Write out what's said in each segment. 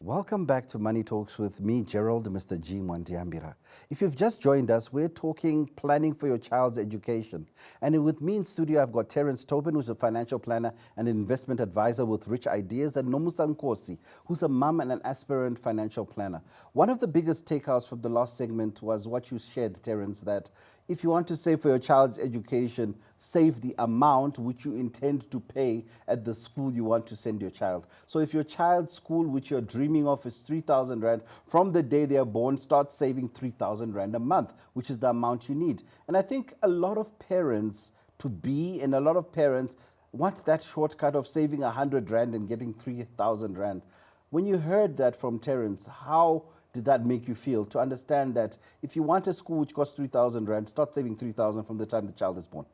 Welcome back to Money Talks with me, Gerald, Mr. G. Mwandiambira. If you've just joined us, we're talking planning for your child's education. And with me in studio, I've got Terence, who's a financial planner and an investment advisor with rich ideas, and Nomusa Nkosi, who's a mum and an aspirant financial planner. One of the biggest takeouts from the last segment was what you shared, Terence, that if you want to save for your child's education, save the amount which you intend to pay at the school you want to send your child. So if your child's school, which you're dreaming of, is 3,000 Rand, from the day they are born, start saving 3,000 Rand a month, which is the amount you need. And I think a lot of parents and a lot of parents want that shortcut of saving 100 Rand and getting 3,000 Rand. When you heard that from Terence, how did that make you feel to understand that if you want a school which costs 3,000 Rand, start saving 3,000 from the time the child is born?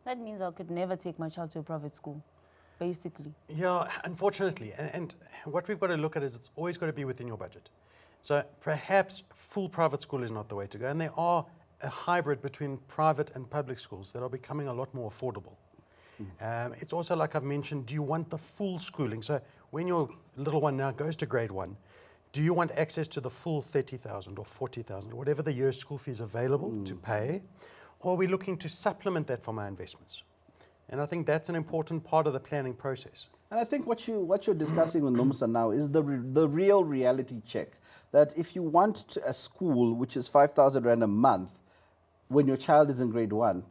That means I could never take my child to a private school, basically. Yeah, unfortunately. And what we've got to look at is it's always got to be within your budget. So perhaps full private school is not the way to go. And there are a hybrid between private and public schools that are becoming a lot more affordable. It's also, like I've mentioned, do you want the full schooling? So when your little one now goes to grade 1, do you want access to the full 30,000 or 40,000, or whatever the year's school fee is available to pay? Or are we looking to supplement that from our investments? And I think that's an important part of the planning process. And I think what you're discussing with Nomusa now is the real reality check. That if you want a school which is 5,000 Rand a month when your child is in grade 1,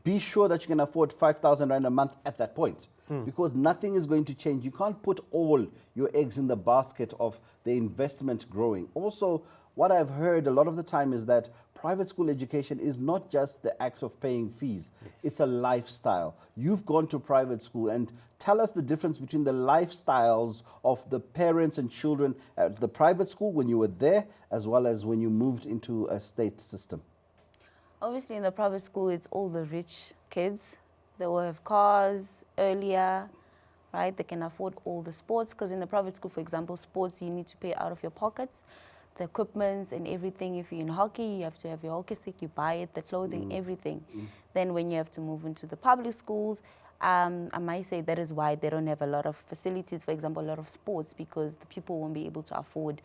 be sure that you can afford 5,000 Rand a month at that point. Because nothing is going to change. You can't put all your eggs in the basket of the investment growing. Also, what I've heard a lot of the time is that private school education is not just the act of paying fees. Yes. It's a lifestyle. You've gone to private school, and tell us the difference between the lifestyles of the parents and children at the private school when you were there, as well as when you moved into a state system. Obviously, in the private school, it's all the rich kids. They will have cars earlier, right? They can afford all the sports, because in the private school, for example, sports, you need to pay out of your pockets. The equipment and everything. If you're in hockey, you have to have your hockey stick, you buy it, the clothing, everything. Then when you have to move into the public schools, I might say that is why they don't have a lot of facilities, for example, a lot of sports, because the people won't be able to afford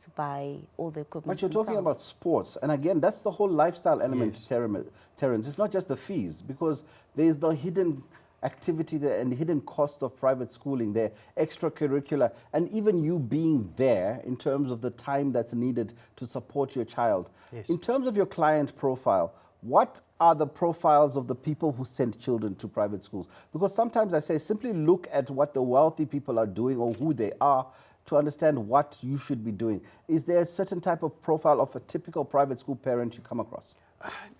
to buy all the equipment. But you're talking about sports, and again, that's the whole lifestyle element, yes. Terence. It's not just the fees, because there's the hidden activity there and the hidden cost of private schooling there, extracurricular, and even you being there in terms of the time that's needed to support your child. Yes. In terms of your client profile, what are the profiles of the people who send children to private schools? Because sometimes I say simply look at what the wealthy people are doing or who they are to understand what you should be doing. Is there a certain type of profile of a typical private school parent you come across?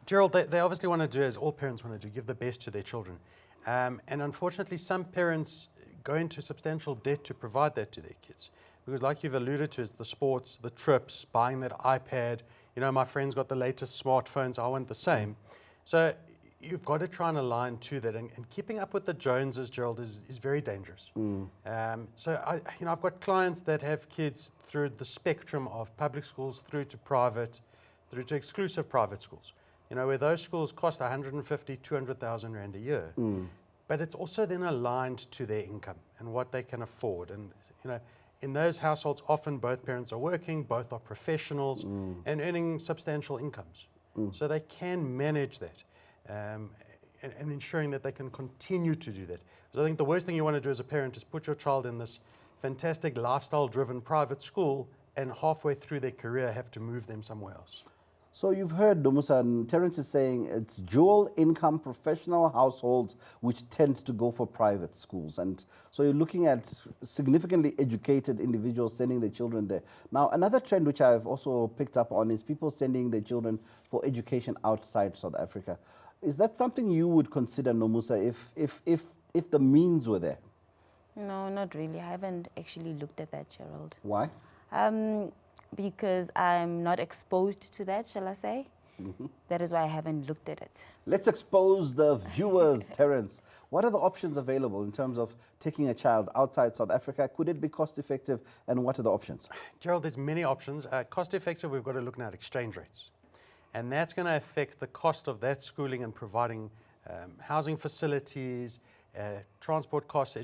Gerald, they obviously want to do, as all parents want to do, give the best to their children. And unfortunately, some parents go into substantial debt to provide that to their kids. Because like you've alluded to, it's the sports, the trips, buying that iPad. You know, my friend's got the latest smartphones, I want the same. So you've got to try and align to that. And keeping up with the Joneses, Gerald, is very dangerous. So I've got clients that have kids through the spectrum of public schools through to private, through to exclusive private schools. You know, where those schools cost 150, 200,000 Rand a year. But it's also then aligned to their income and what they can afford. And, you know, in those households, often both parents are working, both are professionals and earning substantial incomes. So they can manage that and ensuring that they can continue to do that. Because I think the worst thing you want to do as a parent is put your child in this fantastic lifestyle-driven private school and halfway through their career have to move them somewhere else. So you've heard Nomusa, and Terence is saying it's dual income professional households which tend to go for private schools. And so you're looking at significantly educated individuals sending their children there. Now, another trend which I've also picked up on is people sending their children for education outside South Africa. Is that something you would consider, Nomusa, if the means were there? No, not really. I haven't actually looked at that, Gerald. Why? Because I'm not exposed to that, shall I say? That is why I haven't looked at it. Let's expose the viewers, Terence. What are the options available in terms of taking a child outside South Africa? Could it be cost effective, and what are the options? Gerald, there's many options. Cost effective, we've got to look at exchange rates. And that's going to affect the cost of that schooling and providing housing facilities transport costs,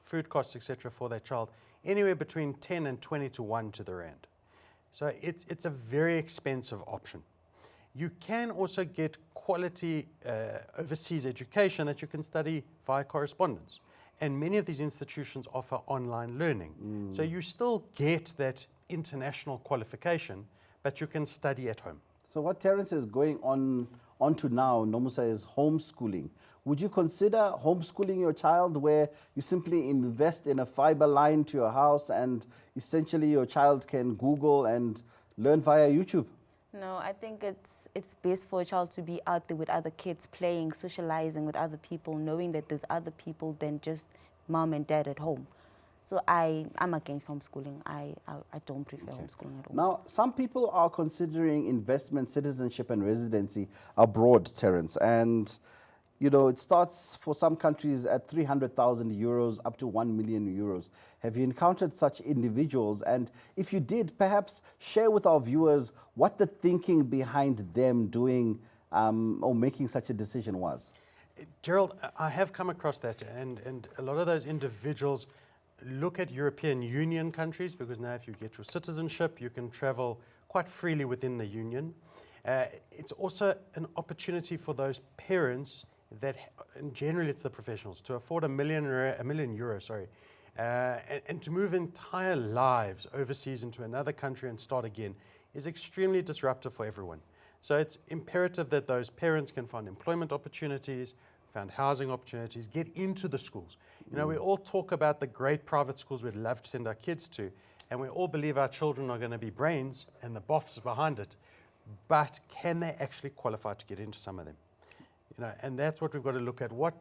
food costs, etc. for that child, anywhere between 10 and 20 to 1 to the rand. So it's a very expensive option. You can also get quality overseas education that you can study via correspondence. And many of these institutions offer online learning. So you still get that international qualification, but you can study at home. So what Terence is going on to now, Nomusa, is homeschooling. Would you consider homeschooling your child where you simply invest in a fiber line to your house and essentially your child can Google and learn via YouTube? No, I think it's best for a child to be out there with other kids, playing, socializing with other people, knowing that there's other people than just mom and dad at home. So I'm against homeschooling. I don't prefer homeschooling at all. Now, some people are considering investment, citizenship, and residency abroad, Terence. And, you know, it starts for some countries at 300,000 euros up to 1 million euros. Have you encountered such individuals? And if you did, perhaps share with our viewers what the thinking behind them doing or making such a decision was. Gerald, I have come across that, and a lot of those individuals look at European Union countries, because now if you get your citizenship, you can travel quite freely within the Union. It's also an opportunity for those parents that, and generally it's the professionals, to afford €1 million, and to move entire lives overseas into another country and start again is extremely disruptive for everyone. So it's imperative that those parents can find employment opportunities, found housing opportunities, get into the schools. You know, we all talk about the great private schools we'd love to send our kids to, and we all believe our children are going to be brains and the boffs behind it, but can they actually qualify to get into some of them? You know, and that's what we've got to look at. What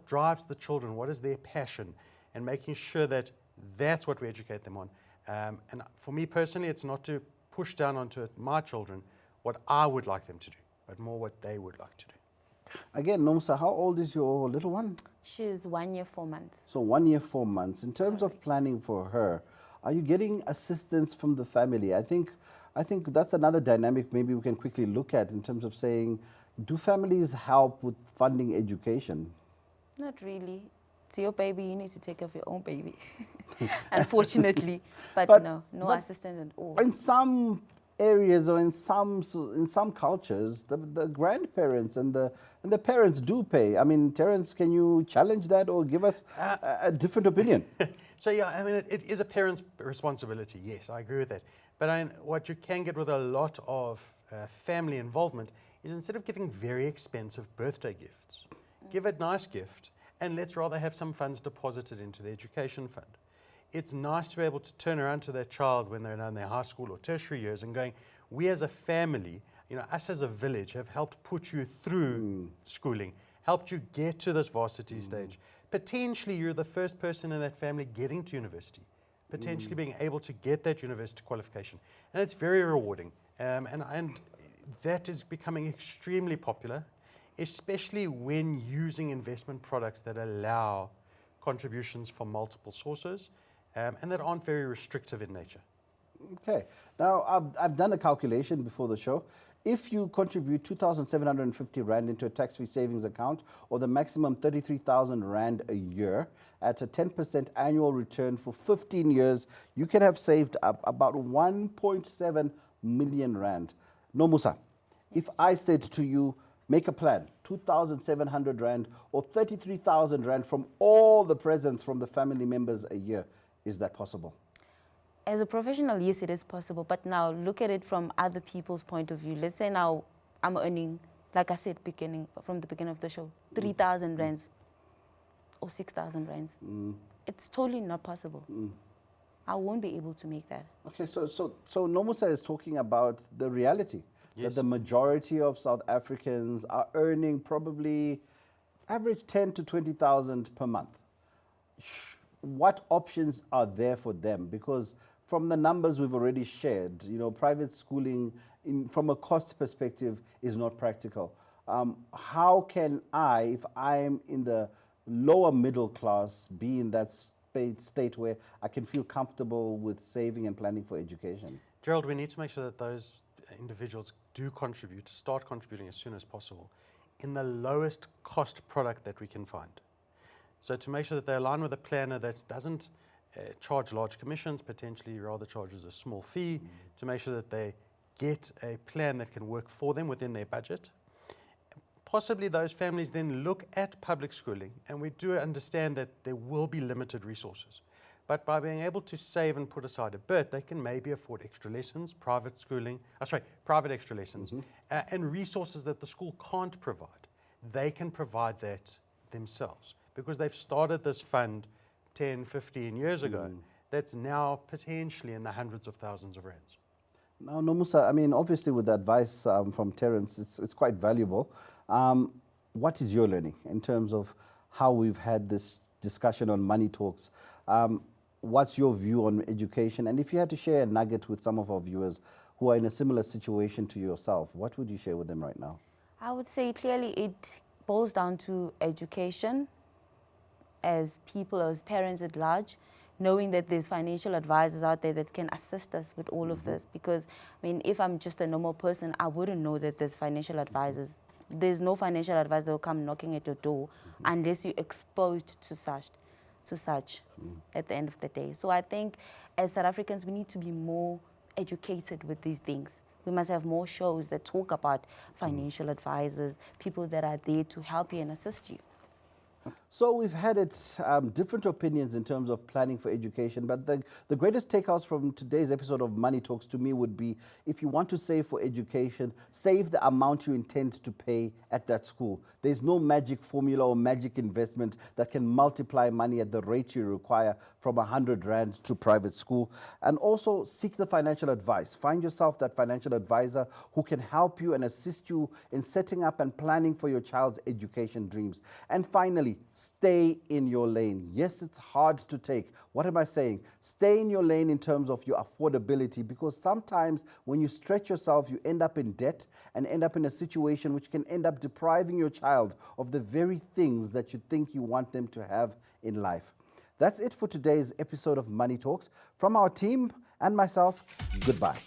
drives the children? What is their passion? And making sure that that's what we educate them on. And for me personally, it's not to push down onto my children what I would like them to do, but more what they would like to do. Again, Nomsa, how old is your little one? She's 1 year, 4 months. So 1 year, 4 months. In terms of planning for her, are you getting assistance from the family? I think that's another dynamic maybe we can quickly look at in terms of saying, do families help with funding education? Not really. It's your baby, you need to take care of your own baby. Unfortunately. But no assistance at all. In some areas or in some cultures, the grandparents and the parents do pay. I mean, Terence, can you challenge that or give us a different opinion? So yeah, I mean, it is a parent's responsibility. Yes, I agree with that. But what you can get with a lot of family involvement is, instead of giving very expensive birthday gifts, give a nice gift, and let's rather have some funds deposited into the education fund. It's nice to be able to turn around to their child when they're in their high school or tertiary years and going, we as a family, you know, us as a village have helped put you through schooling, helped you get to this varsity stage. Potentially you're the first person in that family getting to university, potentially being able to get that university qualification. And it's very rewarding. And that is becoming extremely popular, especially when using investment products that allow contributions from multiple sources and that aren't very restrictive in nature. Okay. Now, I've done a calculation before the show. If you contribute 2,750 Rand into a tax-free savings account, or the maximum 33,000 Rand a year, at a 10% annual return for 15 years, you can have saved up about 1.7 million Rand. No, Musa, if I said to you, make a plan, 2,700 Rand or 33,000 Rand from all the presents from the family members a year, is that possible? As a professional, yes, it is possible. But now look at it from other people's point of view. Let's say now I'm earning, like I said, from the beginning of the show, 3,000 Rands or 6,000 Rands. It's totally not possible. I won't be able to make that. Okay, so Nomusa is talking about the reality. Yes. That the majority of South Africans are earning probably average 10 to 20,000 per month. What options are there for them? Because from the numbers we've already shared, you know, private schooling from a cost perspective is not practical. How can I, if I'm in the lower middle class, be in that state where I can feel comfortable with saving and planning for education? Gerald, we need to make sure that those individuals do contribute, start contributing as soon as possible, in the lowest cost product that we can find. So to make sure that they align with a planner that doesn't charge large commissions, potentially rather charges a small fee, to make sure that they get a plan that can work for them within their budget. Possibly those families then look at public schooling, and we do understand that there will be limited resources. But by being able to save and put aside a bit, they can maybe afford extra lessons, private extra lessons, and resources that the school can't provide. They can provide that themselves because they've started this fund 10, 15 years ago that's now potentially in the hundreds of thousands of rands. Now, Nomusa, I mean, obviously with the advice from Terence, it's quite valuable. What is your learning in terms of how we've had this discussion on Money Talks? What's your view on education? And if you had to share a nugget with some of our viewers who are in a similar situation to yourself, what would you share with them right now? I would say clearly it boils down to education as people, as parents at large, knowing that there's financial advisors out there that can assist us with all of this. Because, I mean, if I'm just a normal person, I wouldn't know that there's financial advisors. There's no financial advisor that will come knocking at your door unless you're exposed to such at the end of the day. So I think as South Africans, we need to be more educated with these things. We must have more shows that talk about financial advisors, people that are there to help you and assist you. So we've had different opinions in terms of planning for education, but the greatest takeouts from today's episode of Money Talks to me would be, if you want to save for education, save the amount you intend to pay at that school. There's no magic formula or magic investment that can multiply money at the rate you require from 100 Rand to private school. And also seek the financial advice. Find yourself that financial advisor who can help you and assist you in setting up and planning for your child's education dreams. And finally, stay in your lane. Yes, it's hard to take. What am I saying? Stay in your lane in terms of your affordability, because sometimes when you stretch yourself, you end up in debt and end up in a situation which can end up depriving your child of the very things that you think you want them to have in life. That's it for today's episode of Money Talks. From our team and myself, goodbye.